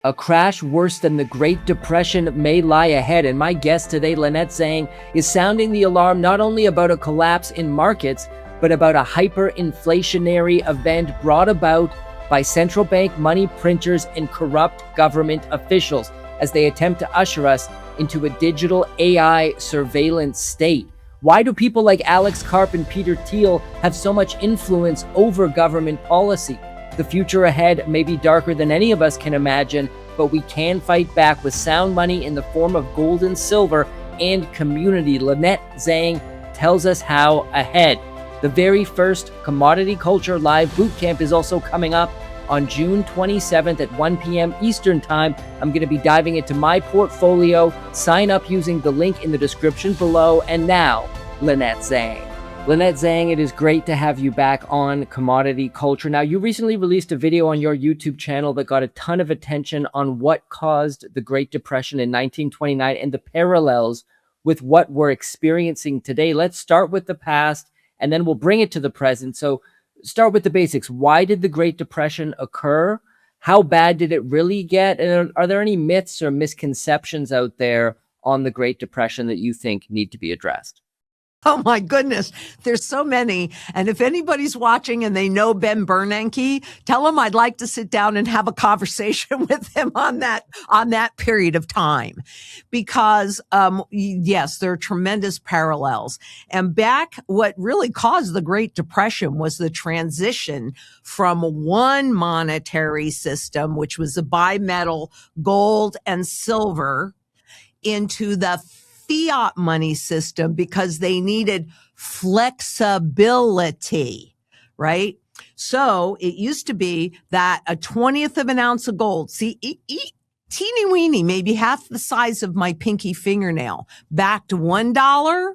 A crash worse than the Great Depression may lie ahead, and my guest today, Lynette Zang, is sounding the alarm not only about a collapse in markets, but about a hyperinflationary event brought about by central bank money printers and corrupt government officials as they attempt to usher us into a digital AI surveillance state. Why do people like Alex Karp and Peter Thiel have so much influence over government policy? The future ahead may be darker than any of us can imagine, but we can fight back with sound money in the form of gold and silver and community. Lynette Zang tells us how ahead. The very first Commodity Culture Live Bootcamp is also coming up on June 27th at 1 p.m. Eastern Time. I'm going to be diving into my portfolio. Sign up using the link in the description below. And now, Lynette Zang. Lynette Zang, it is great to have you back on Commodity Culture. Now, you recently released a video on your YouTube channel that got a ton of attention on what caused the Great Depression in 1929 and the parallels with what we're experiencing today. Let's start with the past, and then we'll bring it to the present. So start with the basics. Why did the Great Depression occur? How bad did it really get? And are there any myths or misconceptions out there on the Great Depression that you think need to be addressed? Oh my goodness. There's so many. And if anybody's watching and they know Ben Bernanke, tell them I'd like to sit down and have a conversation with him on that period of time. Because, yes, there are tremendous parallels. And what really caused the Great Depression was the transition from one monetary system, which was the bimetal gold and silver, into the fiat money system because they needed flexibility, right? So it used to be that a 20th of an ounce of gold, teeny weeny, maybe half the size of my pinky fingernail, backed $1.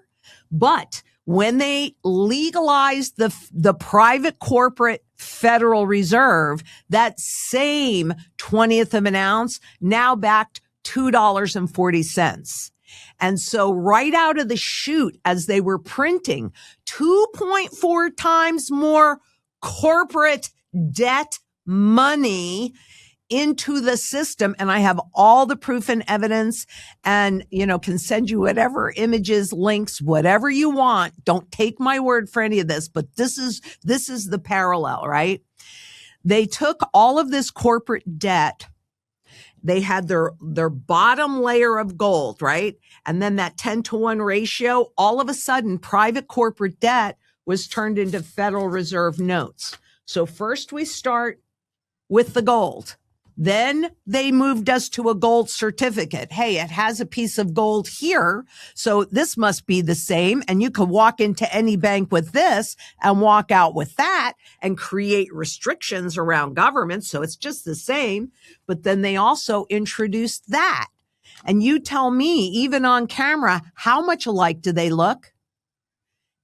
But when they legalized the private corporate Federal Reserve, that same 20th of an ounce now backed $2.40. And so right out of the chute, as they were printing 2.4 times more corporate debt money into the system, and I have all the proof and evidence and, can send you whatever images, links, whatever you want. Don't take my word for any of this, but this is the parallel, right? They took all of this corporate debt. They had their bottom layer of gold, right? And then that 10-to-1 ratio, all of a sudden, private corporate debt was turned into Federal Reserve notes. So first we start with the gold. Then they moved us to a gold certificate. Hey, it has a piece of gold here, so this must be the same. And you can walk into any bank with this and walk out with that and create restrictions around government. So it's just the same. But then they also introduced that. And you tell me, even on camera, how much alike do they look?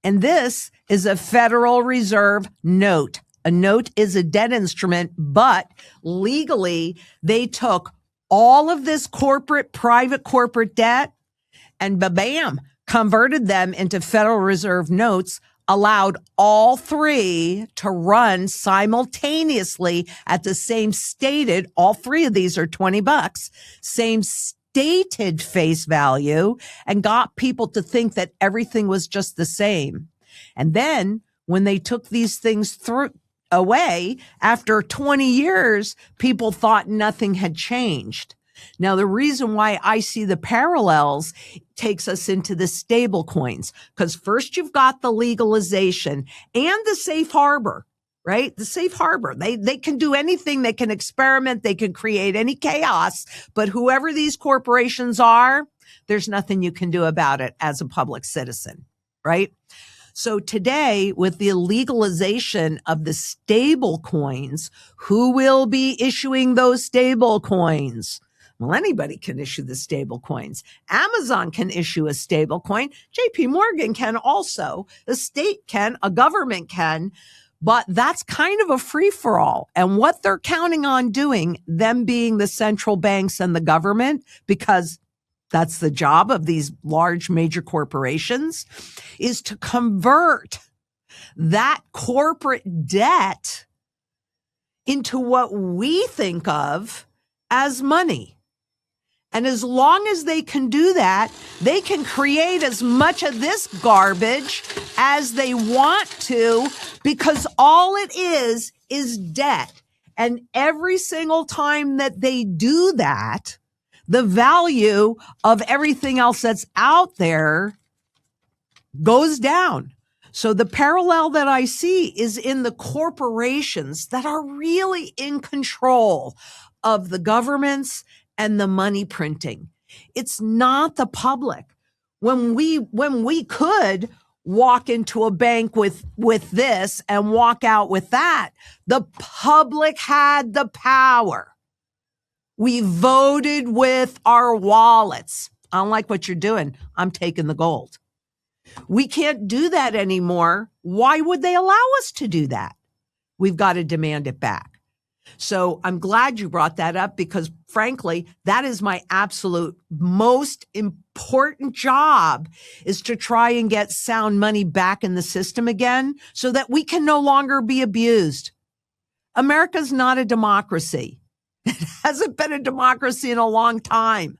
And this is a Federal Reserve note. A note is a debt instrument, but legally they took all of this private corporate debt and bam, converted them into Federal Reserve notes, allowed all three to run simultaneously at the same stated, all three of these are $20, same stated face value, and got people to think that everything was just the same. And then when they took these things away, after 20 years, people thought nothing had changed. Now, the reason why I see the parallels takes us into the stable coins, because first you've got the legalization and the safe harbor, right? The safe harbor. They can do anything. They can experiment. They can create any chaos. But whoever these corporations are, there's nothing you can do about it as a public citizen, right? So today, with the legalization of the stable coins, who will be issuing those stable coins? Well, anybody can issue the stable coins. Amazon can issue a stable coin. JP Morgan can also. The state can. A government can. But that's kind of a free-for-all. And what they're counting on doing, them being the central banks and the government, because that's the job of these large major corporations, is to convert that corporate debt into what we think of as money. And as long as they can do that, they can create as much of this garbage as they want to, because all it is debt. And every single time that they do that, the value of everything else that's out there goes down. So the parallel that I see is in the corporations that are really in control of the governments and the money printing. It's not the public. When we could walk into a bank with this and walk out with that, the public had the power. We voted with our wallets. I don't like what you're doing. I'm taking the gold. We can't do that anymore. Why would they allow us to do that? We've got to demand it back. So I'm glad you brought that up, because frankly, that is my absolute most important job, is to try and get sound money back in the system again so that we can no longer be abused. America's not a democracy. It hasn't been a democracy in a long time.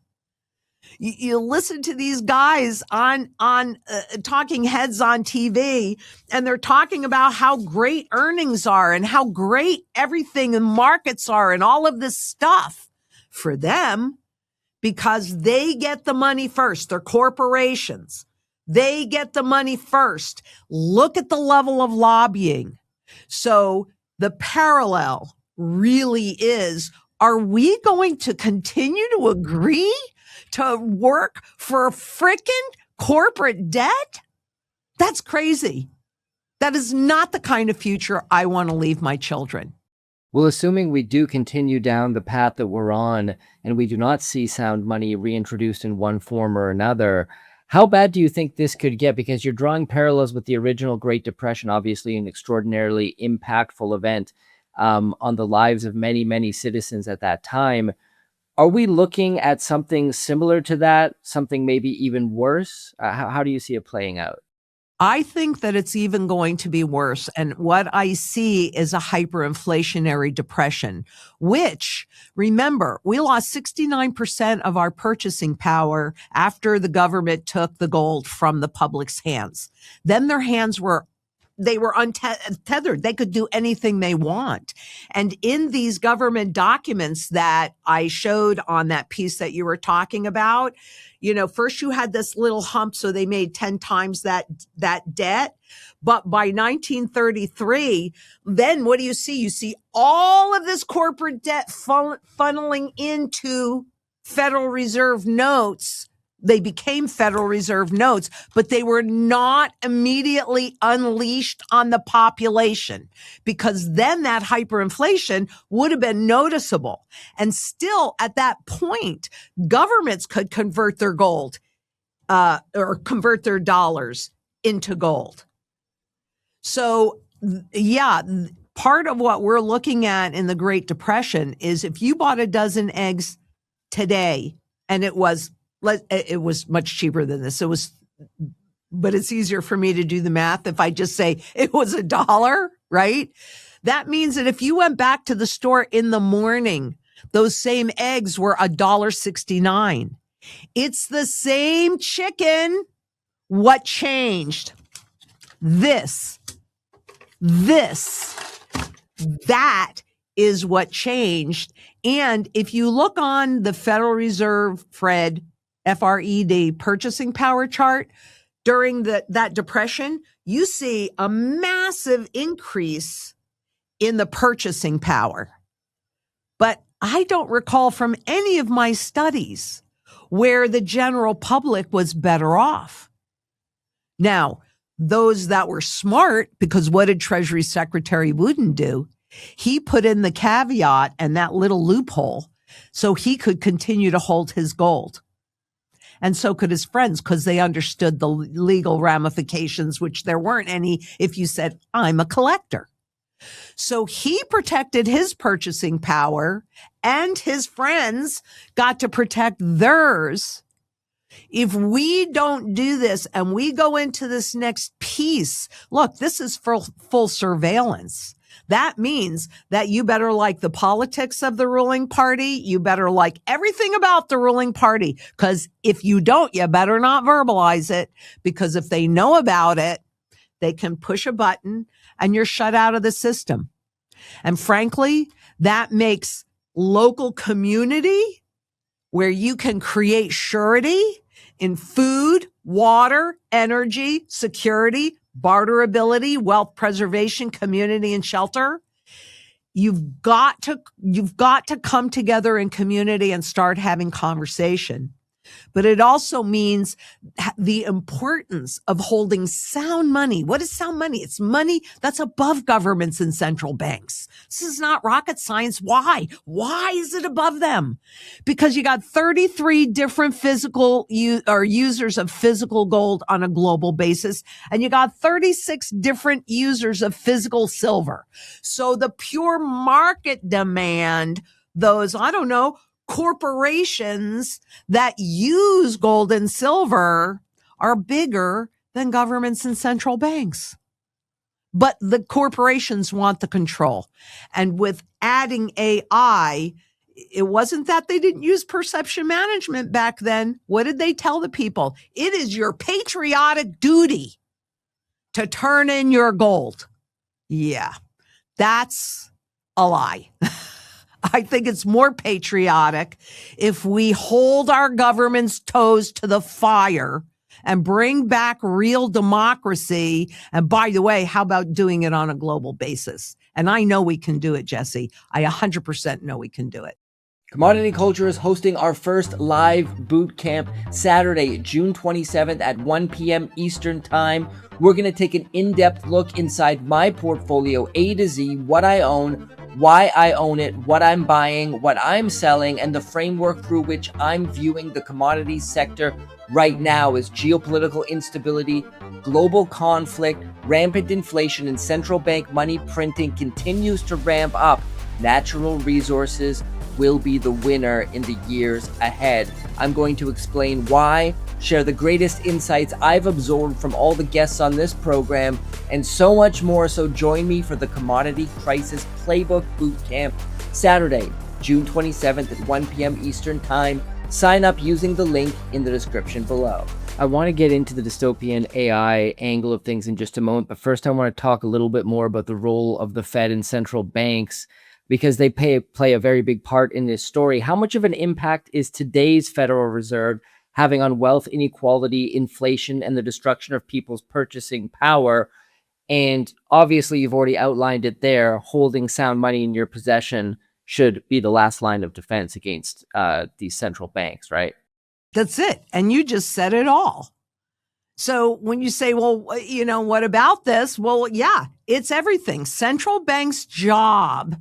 You listen to these guys on talking heads on TV, and they're talking about how great earnings are and how great everything in markets are and all of this stuff for them, because they get the money first. They're corporations. They get the money first. Look at the level of lobbying. So the parallel really is, are we going to continue to agree to work for frickin' corporate debt? That's crazy. That is not the kind of future I want to leave my children. Well, assuming we do continue down the path that we're on and we do not see sound money reintroduced in one form or another, how bad do you think this could get? Because you're drawing parallels with the original Great Depression, obviously an extraordinarily impactful event on the lives of many, many citizens at that time. Are we looking at something similar to that, something maybe even worse? How do you see it playing out? I think that it's even going to be worse. And what I see is a hyperinflationary depression, which, remember, we lost 69% of our purchasing power after the government took the gold from the public's hands. Then their hands were untethered. They could do anything they want. And in these government documents that I showed on that piece that you were talking about, first you had this little hump, so they made 10 times that debt. But by 1933, then what do you see? You see all of this corporate debt funneling into Federal Reserve notes. They became Federal Reserve notes, but they were not immediately unleashed on the population, because then that hyperinflation would have been noticeable. And still at that point, governments could convert their gold or convert their dollars into gold. So yeah, part of what we're looking at in the Great Depression is, if you bought a dozen eggs today, and it was much cheaper than this. But it's easier for me to do the math if I just say it was $1, right? That means that if you went back to the store in the morning, those same eggs were $1.69. It's the same chicken. What changed? That is what changed. And if you look on the Federal Reserve, FRED purchasing power chart during that depression, you see a massive increase in the purchasing power. But I don't recall from any of my studies where the general public was better off. Now, those that were smart, because what did Treasury Secretary Wooden do? He put in the caveat and that little loophole so he could continue to hold his gold. And so could his friends, because they understood the legal ramifications, which there weren't any if you said, I'm a collector. So he protected his purchasing power, and his friends got to protect theirs. If we don't do this and we go into this next piece, look, this is full surveillance. That means that you better like the politics of the ruling party. You better like everything about the ruling party. Because if you don't, you better not verbalize it. Because if they know about it, they can push a button and you're shut out of the system. And frankly, that makes local community where you can create surety in food, water, energy, security, barterability, wealth preservation, community, and shelter. You've got to come together in community and start having conversation. But it also means the importance of holding sound money. What is sound money? It's money that's above governments and central banks. This is not rocket science. Why? Why is it above them? Because you got 33 different users of physical gold on a global basis, and you got 36 different users of physical silver. So the pure market demand, those, corporations that use gold and silver are bigger than governments and central banks. But the corporations want the control. And with adding AI, it wasn't that they didn't use perception management back then. What did they tell the people? It is your patriotic duty to turn in your gold. Yeah, that's a lie. I think it's more patriotic if we hold our government's toes to the fire and bring back real democracy. And by the way, how about doing it on a global basis? And I know we can do it, Jesse. I 100% know we can do it. Commodity Culture is hosting our first live boot camp Saturday, June 27th at 1 p.m. Eastern Time. We're going to take an in-depth look inside my portfolio, A to Z, what I own, why I own it, what I'm buying, what I'm selling, and the framework through which I'm viewing the commodities sector right now as geopolitical instability, global conflict, rampant inflation, and central bank money printing continues to ramp up. Natural resources will be the winner in the years ahead. I'm going to explain why, share the greatest insights I've absorbed from all the guests on this program, and so much more. So join me for the Commodity Crisis Playbook Bootcamp, Saturday, June 27th at 1 p.m. Eastern Time. Sign up using the link in the description below. I want to get into the dystopian AI angle of things in just a moment, but first I want to talk a little bit more about the role of the Fed and central banks, because they play a very big part in this story. How much of an impact is today's Federal Reserve having on wealth inequality, inflation, and the destruction of people's purchasing power? And obviously, you've already outlined it there. Holding sound money in your possession should be the last line of defense against these central banks, right? That's it. And you just said it all. So when you say, well, what about this? Well, yeah, it's everything. Central bank's job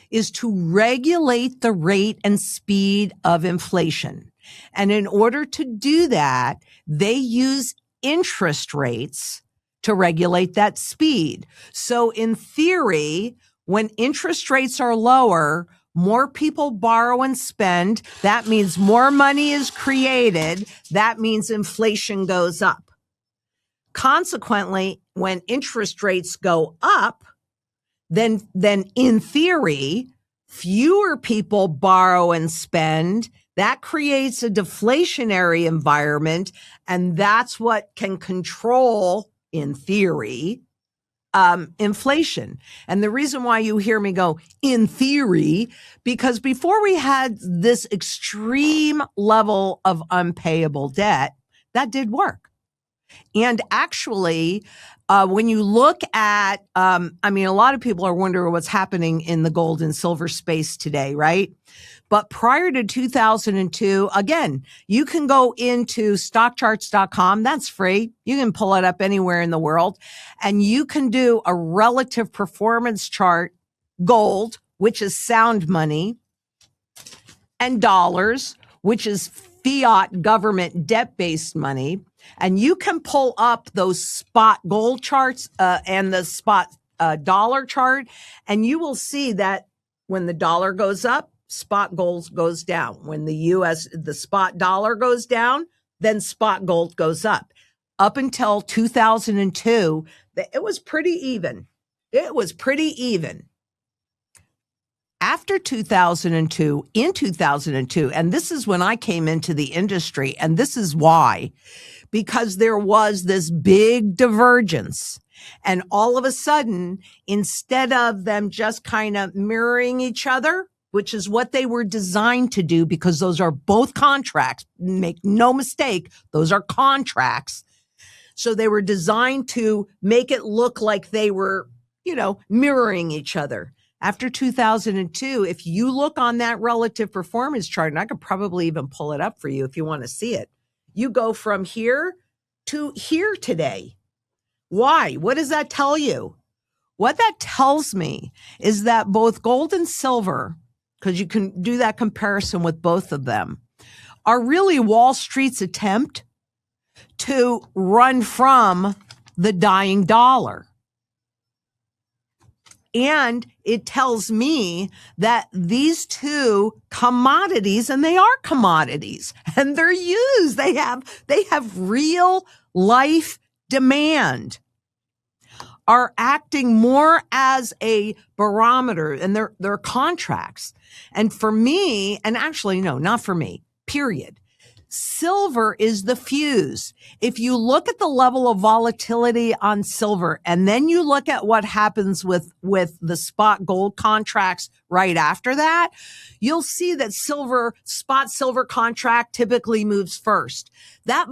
is to regulate the rate and speed of inflation. And in order to do that, they use interest rates to regulate that speed. So in theory, when interest rates are lower, more people borrow and spend. That means more money is created. That means inflation goes up. Consequently, when interest rates go up, then in theory, fewer people borrow and spend. That creates a deflationary environment, and that's what can control, in theory, inflation. And the reason why you hear me go, in theory, because before we had this extreme level of unpayable debt, that did work. And actually, when you look at, a lot of people are wondering what's happening in the gold and silver space today, right? But prior to 2002, again, you can go into stockcharts.com. That's free. You can pull it up anywhere in the world, and you can do a relative performance chart, gold, which is sound money, and dollars, which is fiat government debt-based money. And you can pull up those spot gold charts and the spot dollar chart, and you will see that when the dollar goes up, spot gold goes down. When the spot dollar goes down, then spot gold goes up. Up until 2002, it was pretty even. It was pretty even. After 2002, in 2002, and this is when I came into the industry, and this is why, because there was this big divergence. And all of a sudden, instead of them just kind of mirroring each other, which is what they were designed to do, because those are both contracts, make no mistake, those are contracts. So they were designed to make it look like they were, mirroring each other. After 2002, if you look on that relative performance chart, and I could probably even pull it up for you if you want to see it, you go from here to here today. Why? What does that tell you? What that tells me is that both gold and silver, because you can do that comparison with both of them, are really Wall Street's attempt to run from the dying dollar. And it tells me that these two commodities, and they are commodities, and they're used. They have real life demand, are acting more as a barometer, and they're contracts. And for me, and actually, no, not for me, period. Silver is the fuse. If you look at the level of volatility on silver, and then you look at what happens with the spot gold contracts right after that, you'll see that spot silver contract typically moves first. That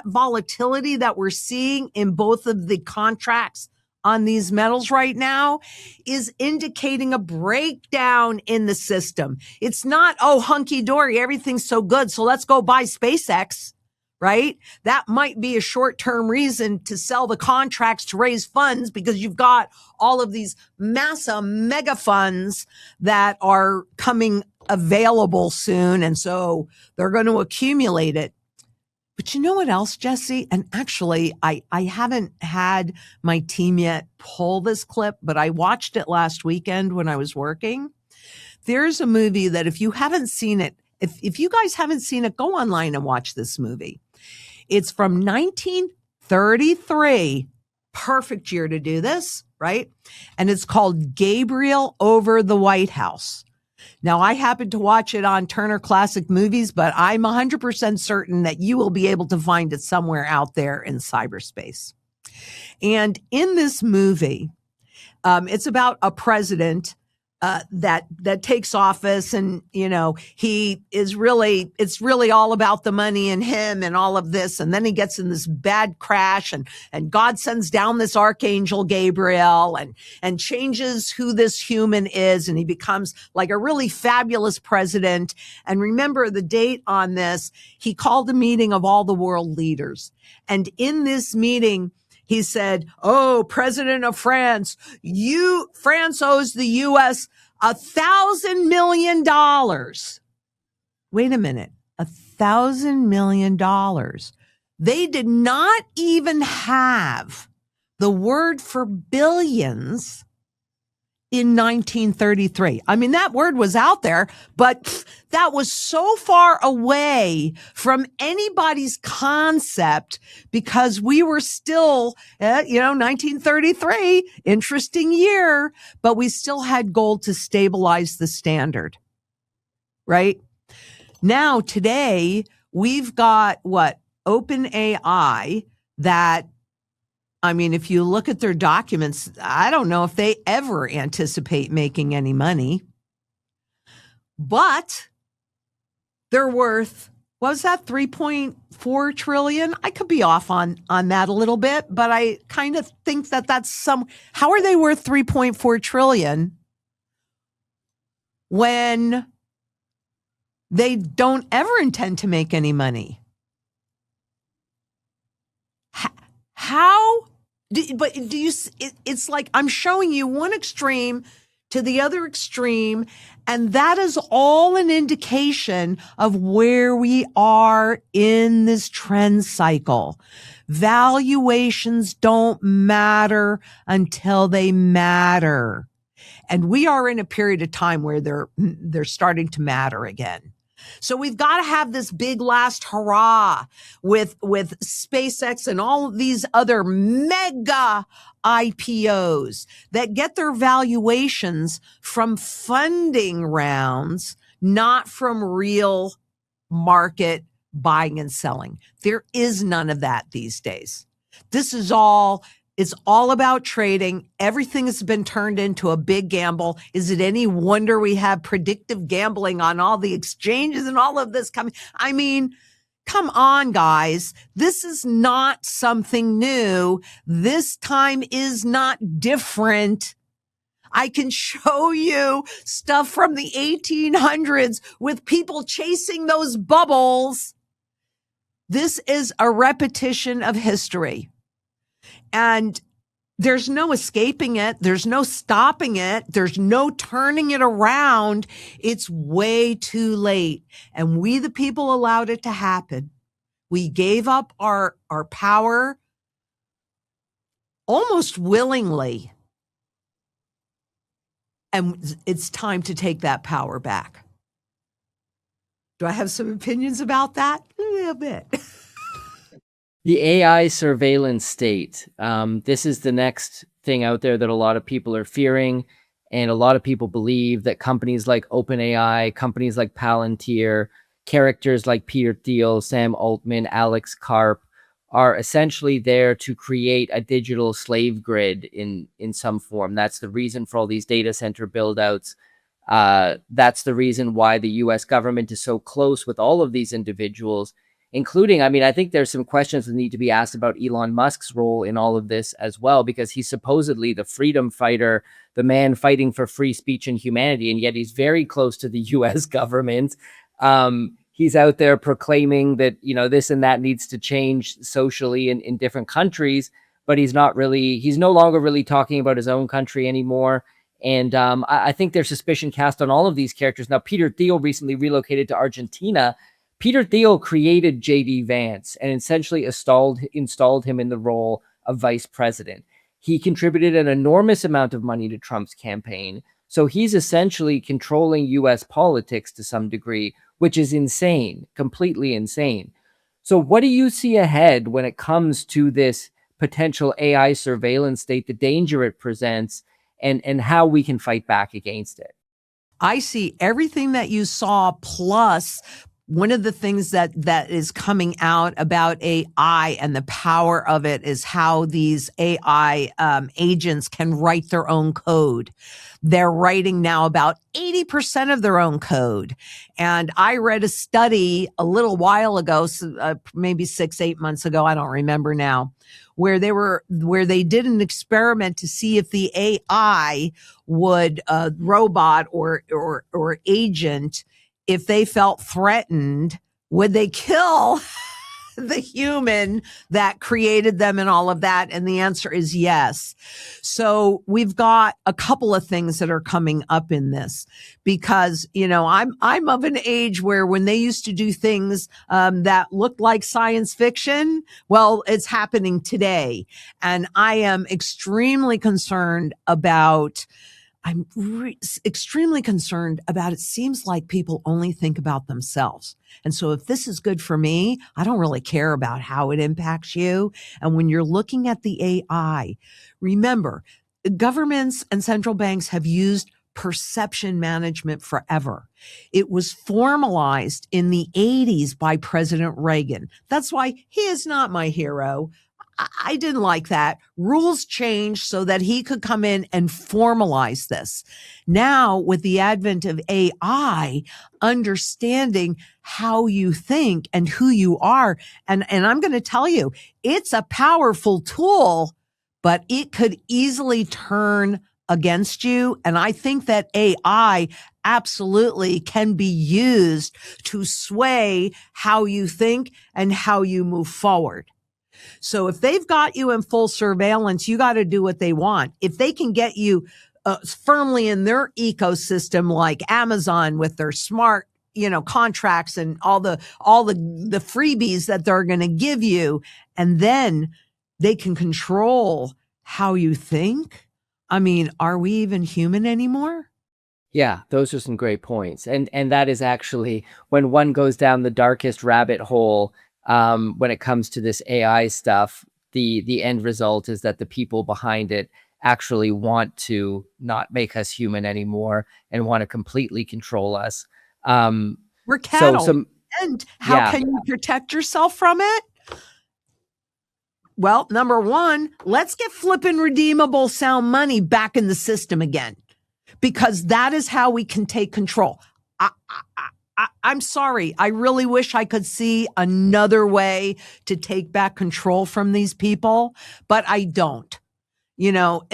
volatility that we're seeing in both of the contracts on these metals right now is indicating a breakdown in the system. It's not, hunky dory, everything's so good, so let's go buy SpaceX, right? That might be a short-term reason to sell the contracts to raise funds, because you've got all of these massive mega funds that are coming available soon, and so they're going to accumulate it. But you know what else, Jesse? And actually, I haven't had my team yet pull this clip, but I watched it last weekend when I was working. There's a movie that if you haven't seen it, if you guys haven't seen it, go online and watch this movie. It's from 1933. Perfect year to do this, right? And it's called Gabriel Over the White House. Now, I happened to watch it on Turner Classic Movies, but I'm 100% certain that you will be able to find it somewhere out there in cyberspace. And in this movie, it's about a president that takes office, and it's really all about the money and him and all of this, and then he gets in this bad crash, and God sends down this archangel Gabriel and changes who this human is, and he becomes like a really fabulous president. And remember the date on this, he called a meeting of all the world leaders, and in this meeting he said, President of France, France owes the U.S. $1,000 million. Wait a minute, $1,000 million. They did not even have the word for billions in 1933. I mean, that word was out there, but that was so far away from anybody's concept, because we were still, 1933, interesting year, but we still had gold to stabilize the standard, right? Now, today, we've got OpenAI that, if you look at their documents, I don't know if they ever anticipate making any money, but they're worth, what was that, 3.4 trillion? I could be off on that a little bit, but I kind of think that's how are they worth 3.4 trillion when they don't ever intend to make any money? How? But do you? It's like I'm showing you one extreme to the other extreme, and that is all an indication of where we are in this trend cycle. Valuations don't matter until they matter, and we are in a period of time where they're starting to matter again. So we've got to have this big last hurrah with SpaceX and all of these other mega IPOs that get their valuations from funding rounds, not from real market buying and selling. There is none of that these days. This is all, it's all about trading. Everything has been turned into a big gamble. Is it any wonder we have predictive gambling on all the exchanges and all of this coming? I mean, come on, guys. This is not something new. This time is not different. I can show you stuff from the 1800s with people chasing those bubbles. This is a repetition of history. And there's no escaping it. There's no stopping it. There's no turning it around. It's way too late. And we, the people, allowed it to happen. We gave up our power almost willingly. And it's time to take that power back. Do I have some opinions about that? A little bit. The AI surveillance state. This is the next thing out there that a lot of people are fearing. And a lot of people believe that companies like OpenAI, companies like Palantir, characters like Peter Thiel, Sam Altman, Alex Karp are essentially there to create a digital slave grid in some form. That's the reason for all these data center build outs. That's the reason why the US government is so close with all of these individuals, including, I mean, I think there's some questions that need to be asked about Elon Musk's role in all of this as well, because he's supposedly the freedom fighter, the man fighting for free speech and humanity, and yet he's very close to the US government. He's out there proclaiming that, you know, this and that needs to change socially in different countries, but he's no longer really talking about his own country anymore. And I think there's suspicion cast on all of these characters. Now, Peter Thiel recently relocated to Argentina. Peter Thiel created J.D. Vance and essentially installed him in the role of vice president. He contributed an enormous amount of money to Trump's campaign. So he's essentially controlling U.S. politics to some degree, which is insane, completely insane. So what do you see ahead when it comes to this potential AI surveillance state, the danger it presents, and how we can fight back against it? I see everything that you saw, plus one of the things that is coming out about AI and the power of it is how these AI agents can write their own code. They're writing now about 80% of their own code. And I read a study a little while ago, maybe 6-8 months ago, I don't remember now, where they did an experiment to see if the AI would robot or agent, if they felt threatened, would they kill the human that created them and all of that? And the answer is yes. So we've got a couple of things that are coming up in this, because, you know, I'm of an age where when they used to do things that looked like science fiction, well, it's happening today. And I am extremely concerned about it seems like people only think about themselves. And so if this is good for me, I don't really care about how it impacts you. And when you're looking at the AI, remember, governments and central banks have used perception management forever. It was formalized in the 80s by President Reagan. That's why he is not my hero. I didn't like that. Rules changed so that he could come in and formalize this. Now, with the advent of AI, understanding how you think and who you are, and I'm going to tell you, it's a powerful tool, but it could easily turn against you. And I think that AI absolutely can be used to sway how you think and how you move forward. So if they've got you in full surveillance, you got to do what they want. If they can get you firmly in their ecosystem, like Amazon with their smart, contracts and all the freebies that they're going to give you, and then they can control how you think. I mean, are we even human anymore? Yeah, those are some great points. And that is actually when one goes down the darkest rabbit hole, when it comes to this AI stuff, the end result is that the people behind it actually want to not make us human anymore and want to completely control us. Um, We're so cattle. some And how yeah, can you protect yourself from it? Well, number one, let's get flippin' redeemable sound money back in the system again, because that is how we can take control. I'm sorry. I really wish I could see another way to take back control from these people, but I don't.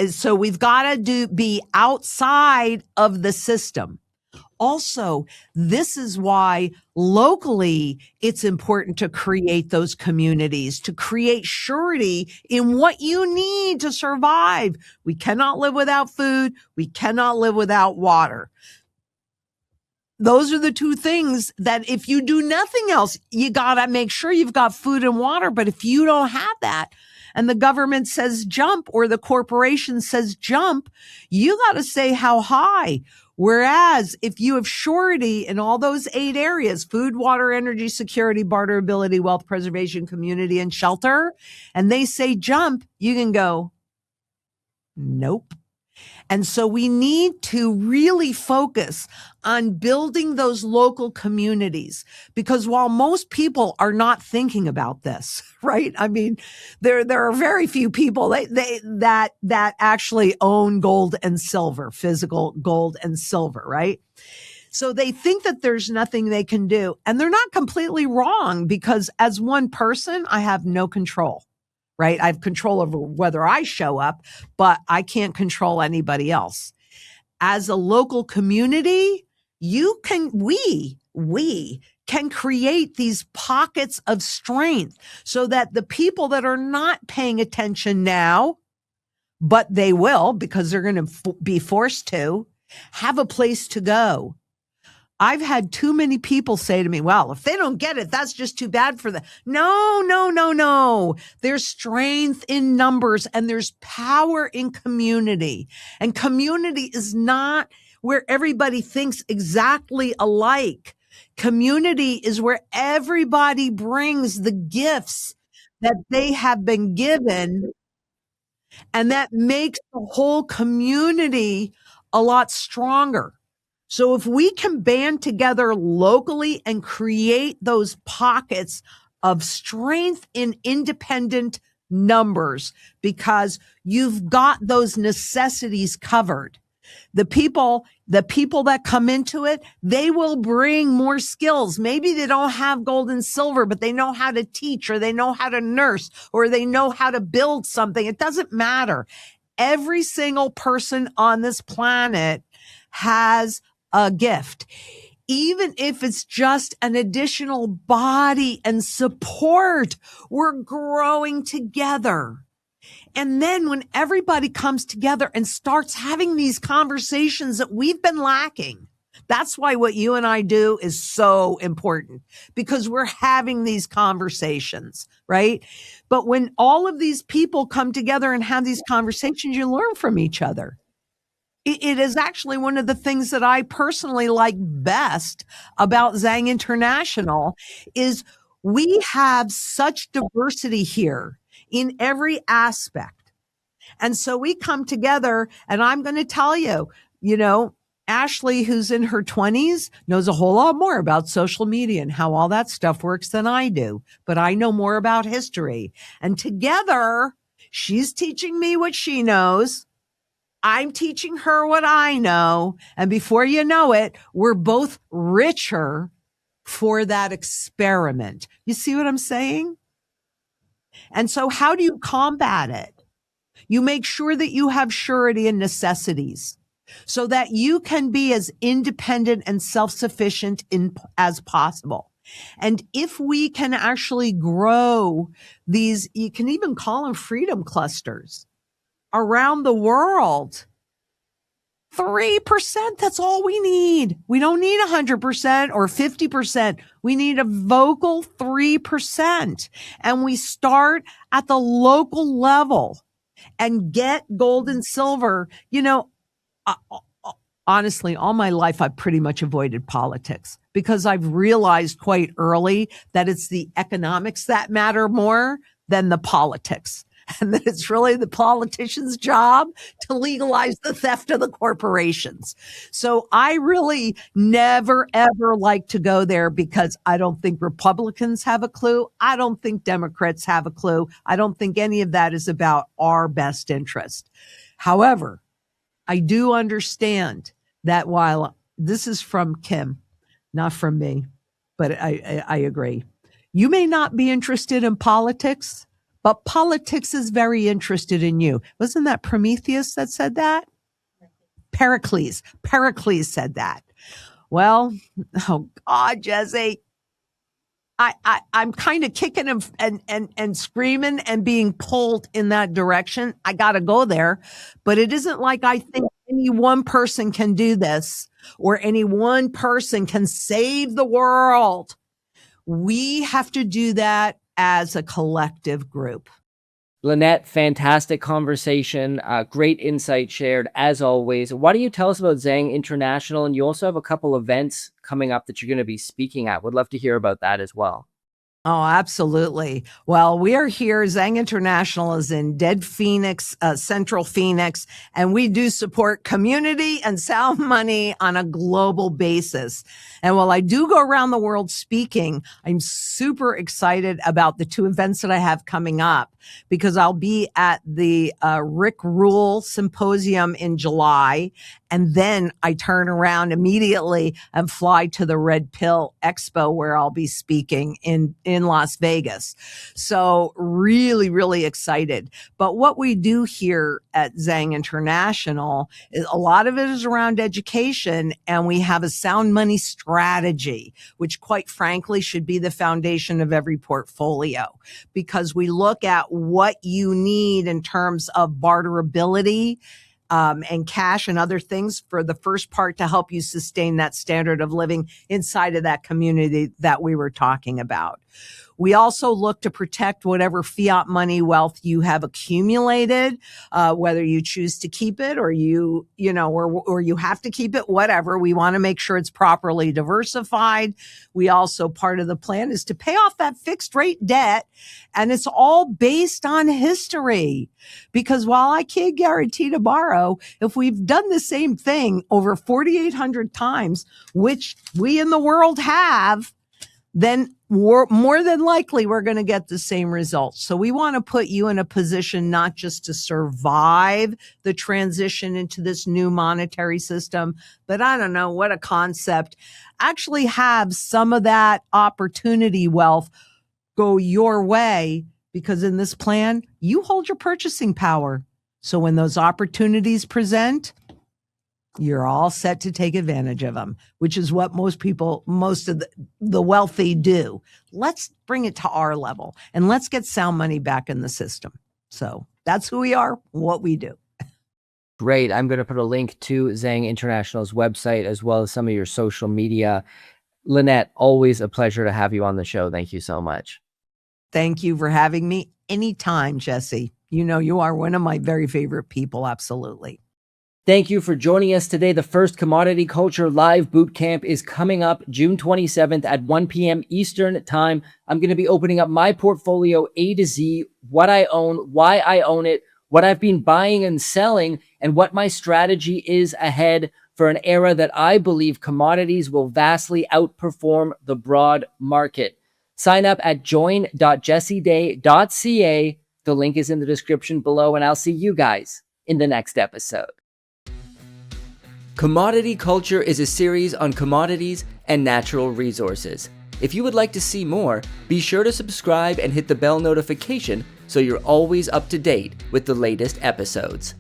So we've got to be outside of the system. Also, this is why locally it's important to create those communities, to create surety in what you need to survive. We cannot live without food. We cannot live without water. Those are the two things that if you do nothing else, you got to make sure you've got food and water. But if you don't have that and the government says jump or the corporation says jump, you got to say how high. Whereas if you have surety in all those 8 areas, food, water, energy, security, barterability, wealth preservation, community, and shelter, and they say jump, you can go, nope. And so we need to really focus on building those local communities, because while most people are not thinking about this, right? I mean, there are very few people that actually own gold and silver, physical gold and silver, right? So they think that there's nothing they can do, and they're not completely wrong, because as one person, I have no control. Right? I have control over whether I show up, but I can't control anybody else. As a local community, we can create these pockets of strength so that the people that are not paying attention now, but they will because they're going to be forced to, have a place to go. I've had too many people say to me, well, if they don't get it, that's just too bad for them. No, no, no, no. There's strength in numbers and there's power in community. And community is not where everybody thinks exactly alike. Community is where everybody brings the gifts that they have been given, and that makes the whole community a lot stronger. So if we can band together locally and create those pockets of strength in independent numbers, because you've got those necessities covered. The people that come into it, they will bring more skills. Maybe they don't have gold and silver, but they know how to teach, or they know how to nurse, or they know how to build something. It doesn't matter. Every single person on this planet has a gift, even if it's just an additional body and support. We're growing together. And then when everybody comes together and starts having these conversations that we've been lacking, that's why what you and I do is so important, because we're having these conversations, right? But when all of these people come together and have these conversations, you learn from each other. It is actually one of the things that I personally like best about Zang International is we have such diversity here in every aspect. And so we come together, and I'm going to tell you, Ashley, who's in her 20s, knows a whole lot more about social media and how all that stuff works than I do. But I know more about history. And together, she's teaching me what she knows. I'm teaching her what I know. And before you know it, we're both richer for that experiment. You see what I'm saying? And so how do you combat it? You make sure that you have surety and necessities so that you can be as independent and self-sufficient as possible. And if we can actually grow these, you can even call them freedom clusters around the world, 3%, that's all we need. We don't need 100% or 50%. We need a vocal 3%. And we start at the local level and get gold and silver. honestly, all my life, I've pretty much avoided politics because I've realized quite early that it's the economics that matter more than the politics. And that it's really the politician's job to legalize the theft of the corporations. So I really never, ever like to go there because I don't think Republicans have a clue. I don't think Democrats have a clue. I don't think any of that is about our best interest. However, I do understand that while this is from Kim, not from me, but I agree. You may not be interested in politics, but politics is very interested in you. Wasn't that Prometheus that said that? Pericles said that. Well, oh God, Jesse, I'm kind of kicking and screaming and being pulled in that direction. I got to go there, but it isn't like I think any one person can do this or any one person can save the world. We have to do that as a collective group. Lynette, fantastic conversation. Great insight shared as always. Why don't you tell us about Zang International? And you also have a couple events coming up that you're going to be speaking at. Would love to hear about that as well. Oh, absolutely. Well, we are here. Zang International is in Dead Phoenix, Central Phoenix, and we do support community and sound money on a global basis. And while I do go around the world speaking, I'm super excited about the two events that I have coming up because I'll be at the Rick Rule Symposium in July. And then I turn around immediately and fly to the Red Pill Expo where I'll be speaking in Las Vegas. So really, really excited. But what we do here at Zang International is a lot of it is around education, and we have a sound money strategy, which quite frankly should be the foundation of every portfolio, because we look at what you need in terms of barterability, and cash and other things for the first part to help you sustain that standard of living inside of that community that we were talking about. We also look to protect whatever fiat money wealth you have accumulated, whether you choose to keep it or you have to keep it, whatever. We want to make sure it's properly diversified. We also, part of the plan is to pay off that fixed rate debt. And it's all based on history, because while I can't guarantee tomorrow, if we've done the same thing over 4,800 times, which we in the world have, then more than likely we're going to get the same results. So we want to put you in a position not just to survive the transition into this new monetary system, but I don't know, what a concept, actually have some of that opportunity wealth go your way, because in this plan, you hold your purchasing power. So when those opportunities present, you're all set to take advantage of them, which is what most of the wealthy do. Let's bring it to our level and let's get sound money back in the system. So that's who we are, what we do. Great. I'm going to put a link to Zang International's website as well as some of your social media. Lynette, always a pleasure to have you on the show. Thank you so much. Thank you for having me anytime, Jesse. You know, you are one of my very favorite people. Absolutely. Thank you for joining us today. The first Commodity Culture Live Bootcamp is coming up June 27th at 1 p.m. Eastern Time. I'm going to be opening up my portfolio A to Z, what I own, why I own it, what I've been buying and selling, and what my strategy is ahead for an era that I believe commodities will vastly outperform the broad market. Sign up at join.jesseday.ca. The link is in the description below, and I'll see you guys in the next episode. Commodity Culture is a series on commodities and natural resources. If you would like to see more, be sure to subscribe and hit the bell notification so you're always up to date with the latest episodes.